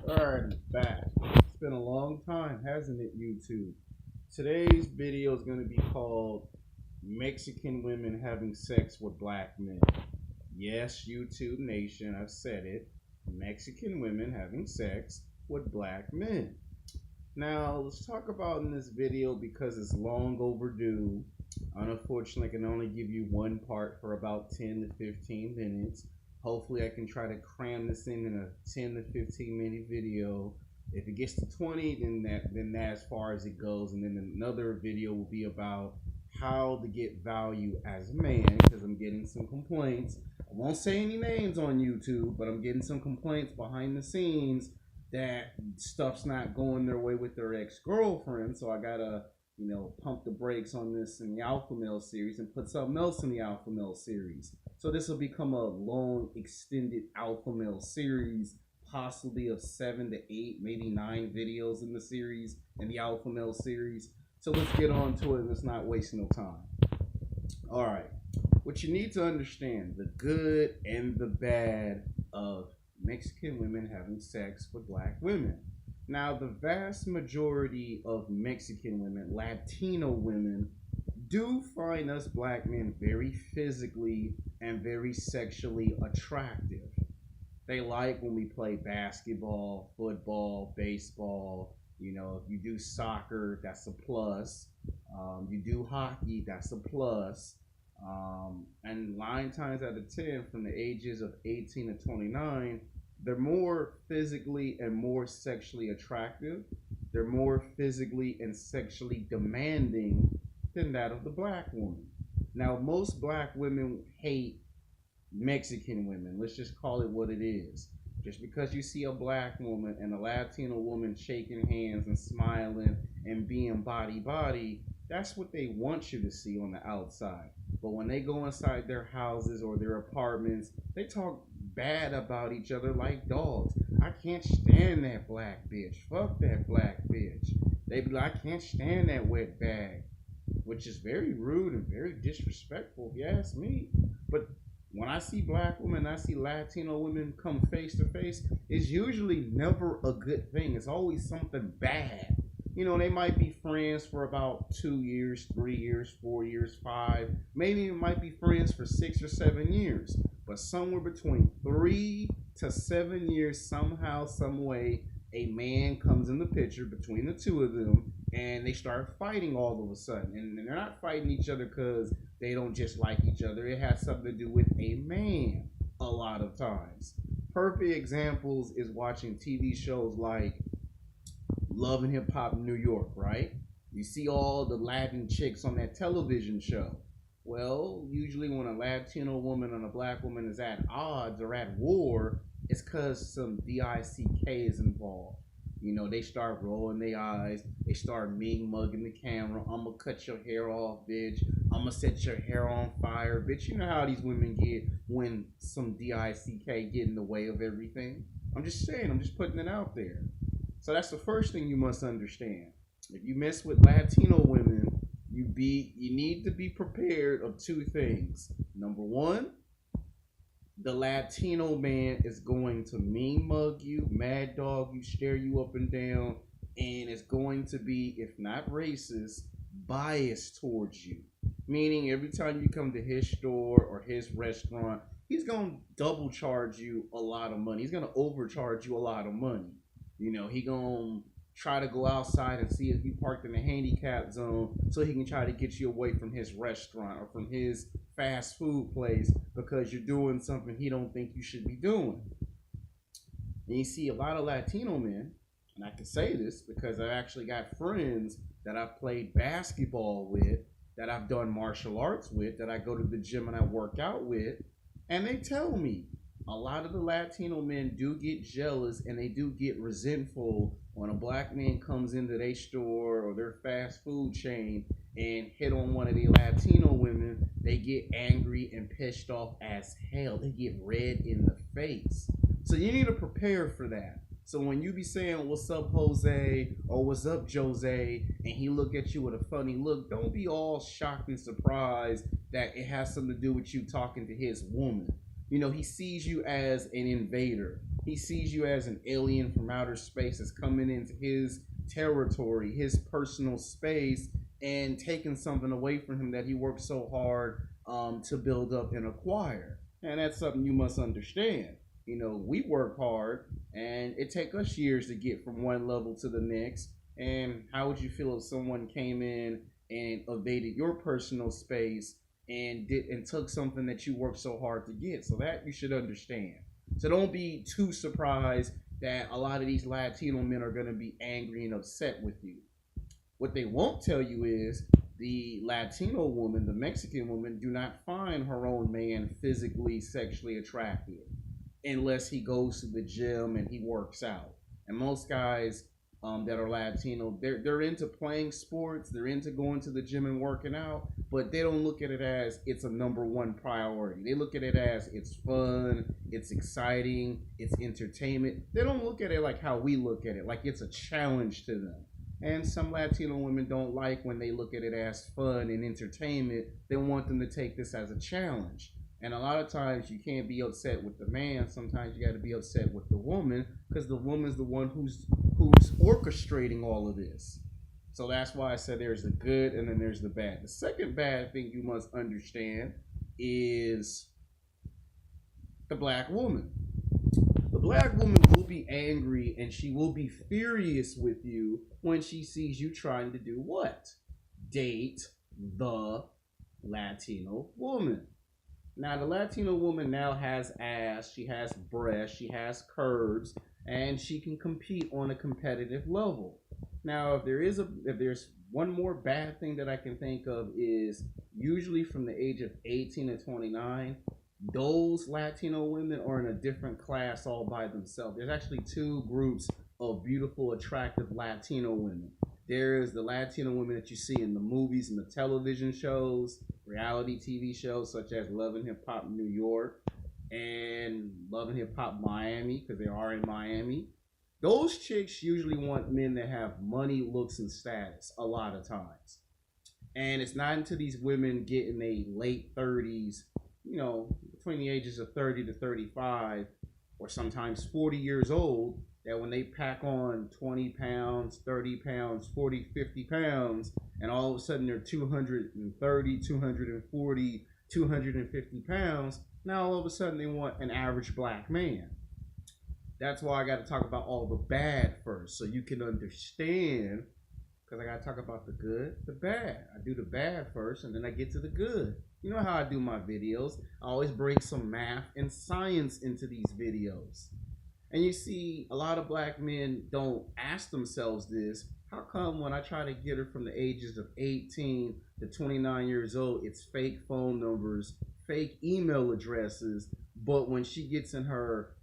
Alright, back. It's been a long time, hasn't it, YouTube? Today's video is going to be called Mexican Women Having Sex with Black Men. Yes, YouTube Nation, I've said it. Mexican women having sex with black men. Now, let's talk about in this video because it's long overdue. Unfortunately, I can only give you one part for about 10 to 15 minutes. Hopefully I can try to cram this in a 10 to 15 minute video. If it gets to 20, then that's as far as it goes. And then another video will be about how to get value as a man, because I'm getting some complaints. I won't say any names on YouTube, but I'm getting some complaints behind the scenes that stuff's not going their way with their ex-girlfriend. So I gotta, pump the brakes on this in the Alpha Male series and put something else in the Alpha Male series. So this will become a long, extended Alpha Male series, possibly of 7 to 8, maybe 9 videos in the series, in the Alpha Male series. So let's get on to it. Let's not waste no time. All right. What you need to understand, the good and the bad of Mexican women having sex with black women. Now, the vast majority of Mexican women, Latino women, do find us black men very physically and very sexually attractive. They like when we play basketball, football, baseball. If you do soccer, that's a plus. You do hockey, that's a plus. And 9 times out of 10, from the ages of 18 to 29, they're more physically and more sexually attractive. They're more physically and sexually demanding than that of the black woman. Now, most black women hate Mexican women. Let's just call it what it is. Just because you see a black woman and a Latino woman shaking hands and smiling and being body, that's what they want you to see on the outside. But when they go inside their houses or their apartments, they talk bad about each other like dogs. I can't stand that black bitch. Fuck that black bitch. They be like, I can't stand that wet bag. Which is very rude and very disrespectful, if you ask me. But when I see black women, I see Latino women come face to face, it's usually never a good thing. It's always something bad. They might be friends for about 2 years, 3 years, 4 years, 5. Maybe it might be friends for 6 or 7 years. But somewhere between 3 to 7 years, somehow, some way, a man comes in the picture between the two of them, and they start fighting all of a sudden. And they're not fighting each other because they don't just like each other. It has something to do with a man a lot of times. Perfect examples is watching TV shows like Love and Hip Hop New York, right? You see all the Latin chicks on that television show. Well, usually when a Latino woman and a black woman is at odds or at war, it's because some DICK is involved. They start rolling their eyes. They start mean mugging the camera. I'm going to cut your hair off, bitch. I'm going to set your hair on fire, bitch. You know how these women get when some DICK get in the way of everything. I'm just saying. I'm just putting it out there. So that's the first thing you must understand. If you mess with Latino women, you need to be prepared of 2 things. Number 1, the Latino man is going to mean mug you, mad dog you, stare you up and down, and it's going to be, if not racist, biased towards you. Meaning every time you come to his store or his restaurant, he's going to double charge you a lot of money. He's going to overcharge you a lot of money. He going to try to go outside and see if you parked in a handicap zone so he can try to get you away from his restaurant or from his fast food place because you're doing something he don't think you should be doing. And you see a lot of Latino men, and I can say this because I've actually got friends that I've played basketball with, that I've done martial arts with, that I go to the gym and I work out with, and they tell me a lot of the Latino men do get jealous and they do get resentful when a black man comes into their store or their fast food chain and hit on one of the Latino women. They get angry and pissed off as hell. They get red in the face. So you need to prepare for that. So when you be saying, what's up, Jose, or what's up, Jose, and he look at you with a funny look, don't be all shocked and surprised that it has something to do with you talking to his woman. He sees you as an invader. He sees you as an alien from outer space that's coming into his territory, his personal space, and taking something away from him that he worked so hard to build up and acquire. And that's something you must understand. We work hard, and it takes us years to get from one level to the next. And how would you feel if someone came in and invaded your personal space and took something that you worked so hard to get? So that you should understand. So don't be too surprised that a lot of these Latino men are going to be angry and upset with you. What they won't tell you is the Latino woman, the Mexican woman, do not find her own man physically, sexually attractive unless he goes to the gym and he works out. And most guys that are Latino, they're into playing sports, they're into going to the gym and working out, but they don't look at it as it's a number one priority. They look at it as it's fun, it's exciting, it's entertainment. They don't look at it like how we look at it, like it's a challenge to them. And some Latino women don't like when they look at it as fun and entertainment. They want them to take this as a challenge. And a lot of times you can't be upset with the man. Sometimes you got to be upset with the woman, because the woman's the one who's orchestrating all of this. So that's why I said there's the good and then there's the bad. The second bad thing you must understand is the black woman. The black woman will be angry and she will be furious with you when she sees you trying to do what? Date the Latino woman. Now, the Latino woman now has ass, she has breasts, she has curves, and she can compete on a competitive level. Now, if there's one more bad thing that I can think of is usually from the age of 18 to 29, those Latino women are in a different class all by themselves. There's actually two groups of beautiful, attractive Latino women. There is the Latino women that you see in the movies and the television shows, reality TV shows such as Love and Hip Hop New York and Love and Hip Hop Miami, because they are in Miami. Those chicks usually want men that have money, looks, and status a lot of times. And it's not until these women get in their late 30s, between the ages of 30 to 35, or sometimes 40 years old, that when they pack on 20 pounds, 30 pounds, 40, 50 pounds, and all of a sudden they're 230, 240, 250 pounds, now all of a sudden they want an average black man. That's why I got to talk about all the bad first, so you can understand, because I got to talk about the good, the bad. I do the bad first, and then I get to the good. You know how I do my videos. I always bring some math and science into these videos. And you see, a lot of black men don't ask themselves this. How come when I try to get her from the ages of 18 to 29 years old, it's fake phone numbers, fake email addresses, but when she gets in her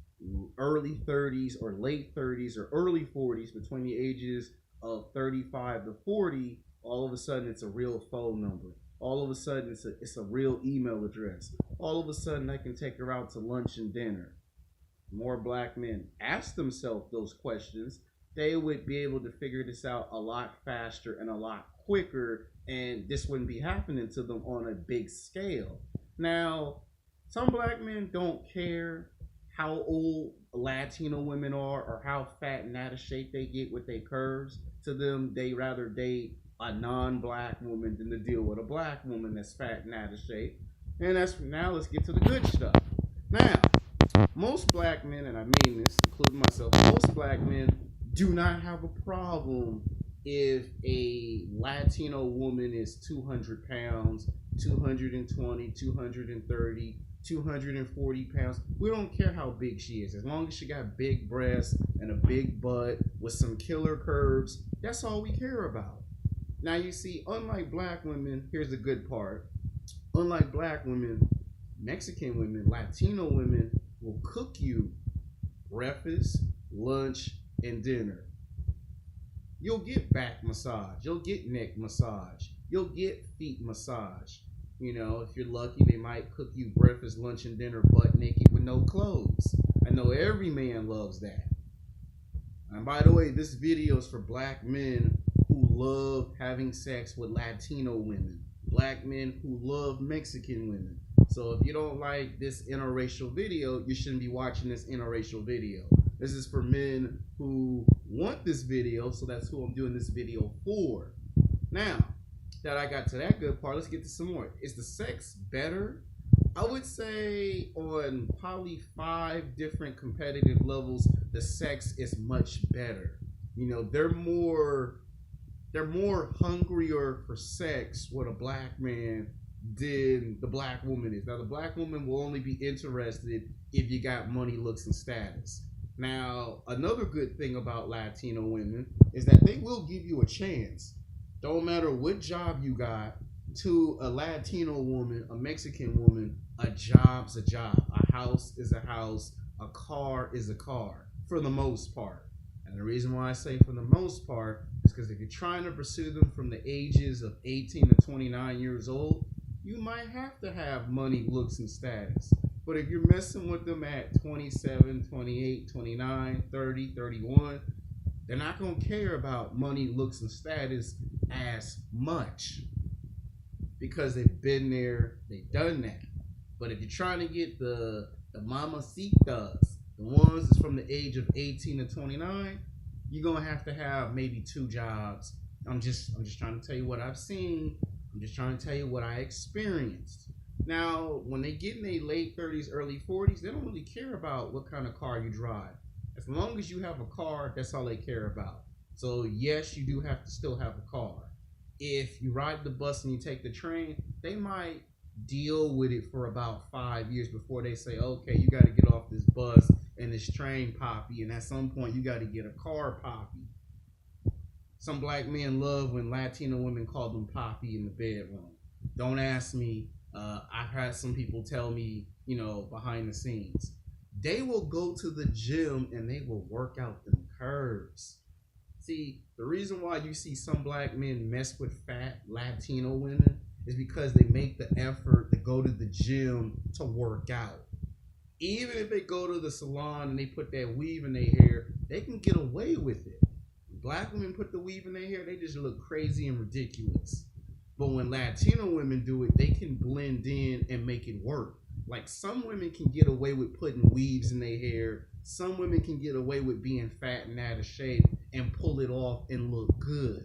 early 30s or late 30s or early 40s, between the ages of 35 to 40, all of a sudden it's a real phone number. All of a sudden it's a real email address. All of a sudden I can take her out to lunch and dinner. More black men ask themselves those questions, they would be able to figure this out a lot faster and a lot quicker, and this wouldn't be happening to them on a big scale. Now, some black men don't care how old Latino women are or how fat and out of shape they get with their curves. To them, they rather date a non-black woman than to deal with a black woman that's fat and out of shape. And now let's get to the good stuff. Now, most black men, and I mean this, including myself, most black men do not have a problem if a Latino woman is 200 pounds, 220, 230, 240 pounds. We don't care how big she is. As long as she got big breasts and a big butt with some killer curves, that's all we care about. Now you see, unlike black women, here's the good part. Unlike black women, Mexican women, Latino women will cook you breakfast, lunch, and dinner. You'll get back massage. You'll get neck massage. You'll get feet massage. If you're lucky, they might cook you breakfast, lunch, and dinner butt naked with no clothes. I know every man loves that. And by the way, this video is for black men who love having sex with Latino women. Black men who love Mexican women. So if you don't like this interracial video, you shouldn't be watching this interracial video. This is for men who want this video, so that's who I'm doing this video for. Now that I got to that good part, let's get to some more. Is the sex better? I would say on probably 5 different competitive levels, the sex is much better. You know, they're more hungrier for sex with a black man than the black woman is. Now, the black woman will only be interested if you got money, looks, and status. Now, another good thing about Latino women is that they will give you a chance. Don't matter what job you got, to a Latino woman, a Mexican woman, a job's a job. A house is a house. A car is a car, for the most part. And the reason why I say for the most part is because if you're trying to pursue them from the ages of 18 to 29 years old, you might have to have money, looks, and status. But if you're messing with them at 27, 28, 29, 30, 31, they're not going to care about money, looks, and status as much because they've been there, they've done that. But if you're trying to get the mamacitas, the ones that's from the age of 18 to 29, you're going to have maybe 2 jobs. I'm just trying to tell you what I've seen. I'm just trying to tell you what I experienced. Now, when they get in their late 30s, early 40s, they don't really care about what kind of car you drive. As long as you have a car, that's all they care about. So yes, you do have to still have a car. If you ride the bus and you take the train, they might deal with it for about 5 years before they say, okay, you got to get off this bus and this train, poppy, and at some point you got to get a car, poppy. Some black men love when Latino women call them poppy in the bedroom. Don't ask me. I've had some people tell me, behind the scenes. They will go to the gym and they will work out them curves. See, the reason why you see some black men mess with fat Latino women is because they make the effort to go to the gym to work out. Even if they go to the salon and they put that weave in their hair, they can get away with it. Black women put the weave in their hair, they just look crazy and ridiculous. But when Latino women do it, they can blend in and make it work. Like some women can get away with putting weaves in their hair. Some women can get away with being fat and out of shape and pull it off and look good.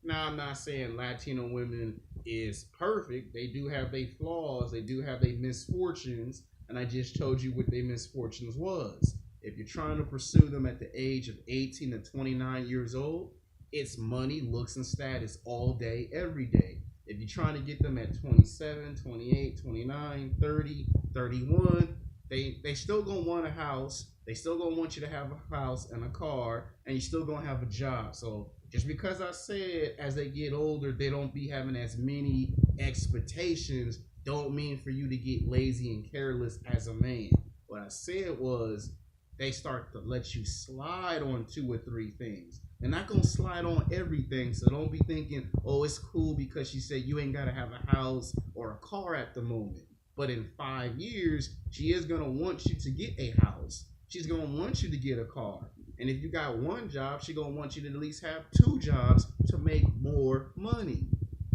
Now, I'm not saying Latino women is perfect. They do have their flaws. They do have their misfortunes. And I just told you what their misfortunes was. If you're trying to pursue them at the age of 18 to 29 years old, it's money, looks, and status all day, every day. If you're trying to get them at 27, 28, 29, 30, 31, they still gonna want a house. They still gonna want you to have a house and a car, and you still gonna have a job. So just because I said as they get older, they don't be having as many expectations, don't mean for you to get lazy and careless as a man. What I said was they start to let you slide on 2 or 3 things. They're not going to slide on everything, so don't be thinking, oh, it's cool because she said you ain't got to have a house or a car at the moment. But in 5 years, she is going to want you to get a house. She's going to want you to get a car. And if you got 1 job, she's going to want you to at least have 2 jobs to make more money.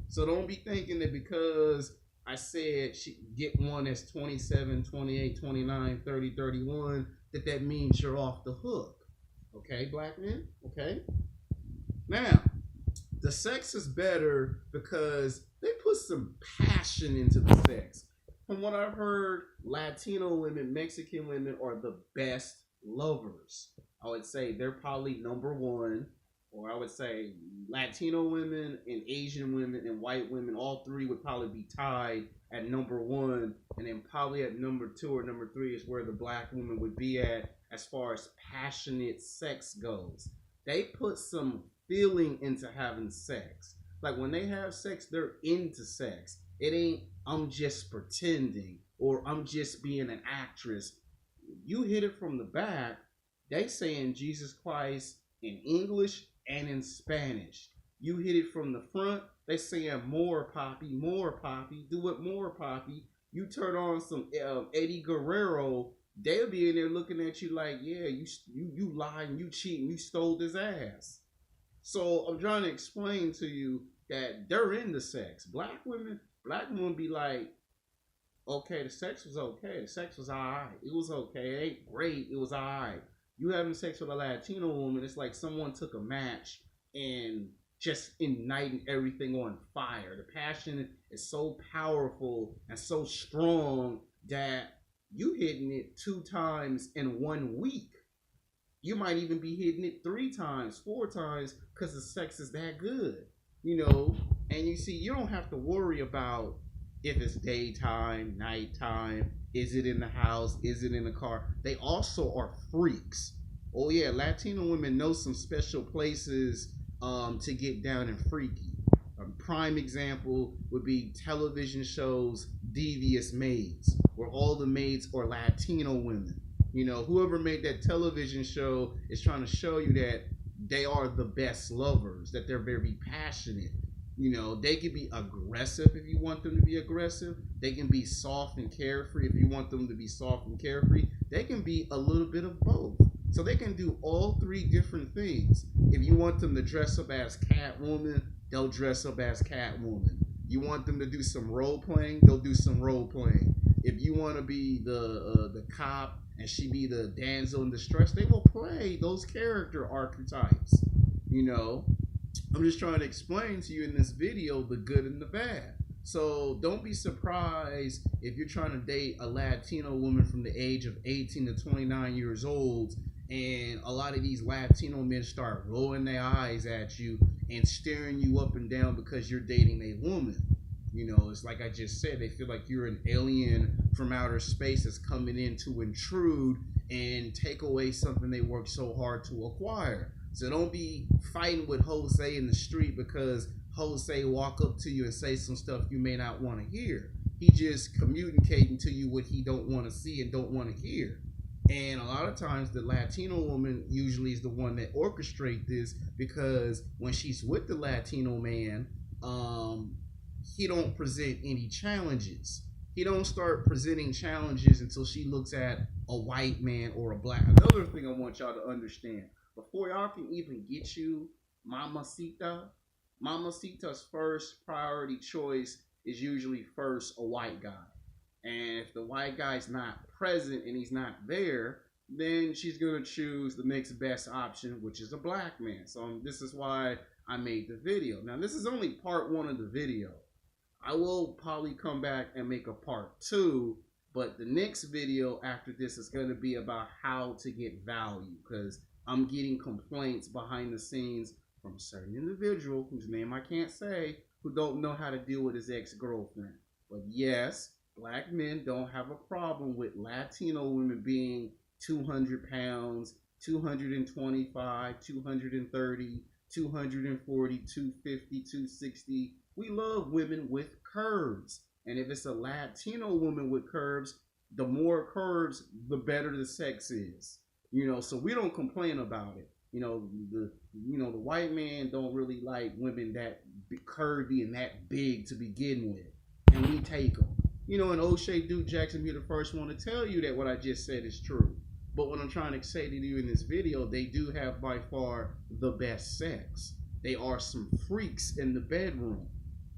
So don't be thinking that because I said she get one that's 27, 28, 29, 30, 31, that means you're off the hook. Okay, black men? Okay. Now, the sex is better because they put some passion into the sex. From what I've heard, Latino women, Mexican women are the best lovers. I would say they're probably number 1. Or I would say Latino women and Asian women and white women, all 3 would probably be tied at number 1. And then probably at number 2 or number 3 is where the black woman would be at as far as passionate sex goes. They put some feeling into having sex. Like when they have sex, they're into sex. It ain't, I'm just pretending or I'm just being an actress. You hit it from the back, they saying Jesus Christ in English and in Spanish. You hit it from the front, they saying more poppy, do it more poppy. You turn on some Eddie Guerrero, they'll be in there looking at you like, yeah, you lying, you cheating, you stole his ass. So I'm trying to explain to you that they're into sex. Black women be like, okay, the sex was okay. The sex was alright. It was okay. It ain't great. It was alright. You having sex with a Latino woman, it's like someone took a match and just igniting everything on fire. The passion is so powerful and so strong that you hitting it 2 times in 1 week. You might even be hitting it 3 times, 4 times, because the sex is that good, you know. And you see, you don't have to worry about if it's daytime, nighttime, is it in the house, is it in the car. They also are freaks. Oh yeah, Latino women know some special places to get down and freaky. A prime example would be television shows Devious Maids, where all the maids are Latino women. You know, whoever made that television show is trying to show you that they are the best lovers, that they're very passionate. You know, they can be aggressive if you want them to be aggressive. They can be soft and carefree if you want them to be soft and carefree. They can be a little bit of both. So they can do all three different things. If you want them to dress up as Catwoman, they'll dress up as Catwoman. You want them to do some role playing, they'll do some role playing. If you want to be the cop and she be the damsel in distress, they will play those character archetypes. You know, I'm just trying to explain to you in this video the good and the bad. So don't be surprised if you're trying to date a Latino woman from the age of 18 to 29 years old, and a lot of these Latino men start rolling their eyes at you and staring you up and down because you're dating a woman. You know, it's like I just said, they feel like you're an alien from outer space that's coming in to intrude and take away something they worked so hard to acquire. So don't be fighting with Jose in the street because Jose walk up to you and say some stuff you may not want to hear. He just communicating to you what he don't want to see and don't want to hear. And a lot of times the Latino woman usually is the one that orchestrate this, because when she's with the Latino man, he don't present any challenges. He don't start presenting challenges until she looks at a white man or a black. Another thing I want y'all to understand, before y'all can even get you Mamacita, Mamacita's first priority choice is usually first a white guy. And if the white guy's not present and he's not there, then she's going to choose the next best option, which is a black man. So this is why I made the video. Now, this is only part 1 of the video. I will probably come back and make a part 2, but the next video after this is going to be about how to get value, because I'm getting complaints behind the scenes from a certain individual whose name I can't say, who don't know how to deal with his ex-girlfriend. But yes, black men don't have a problem with Latino women being 200 pounds, 225, 230, 240, 250, 260. We love women with curves. And if it's a Latino woman with curves, the more curves, the better the sex is. You know, so we don't complain about it. You know, the white man don't really like women that curvy and that big to begin with. And we take them. You know, and O'Shea Duke Jackson be the first one to tell you that what I just said is true. But what I'm trying to say to you in this video, they do have by far the best sex. They are some freaks in the bedroom.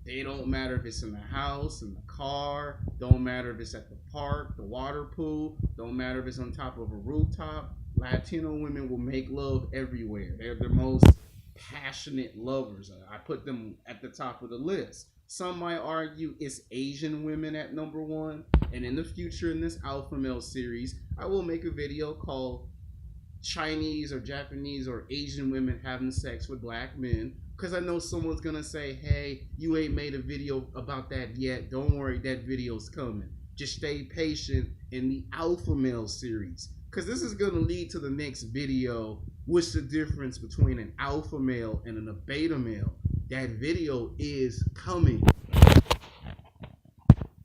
They don't matter if it's in the house, in the car, don't matter if it's at the park, the water pool, don't matter if it's on top of a rooftop. Latino women will make love everywhere. They're the most passionate lovers. I put them at the top of the list. Some might argue it's Asian women at number 1. And in the future, in this Alpha Male series, I will make a video called Chinese or Japanese or Asian women having sex with black men. Because I know someone's going to say, hey, you ain't made a video about that yet. Don't worry, that video's coming. Just stay patient in the Alpha Male series. Because this is going to lead to the next video. What's the difference between an alpha male and a beta male? That video is coming.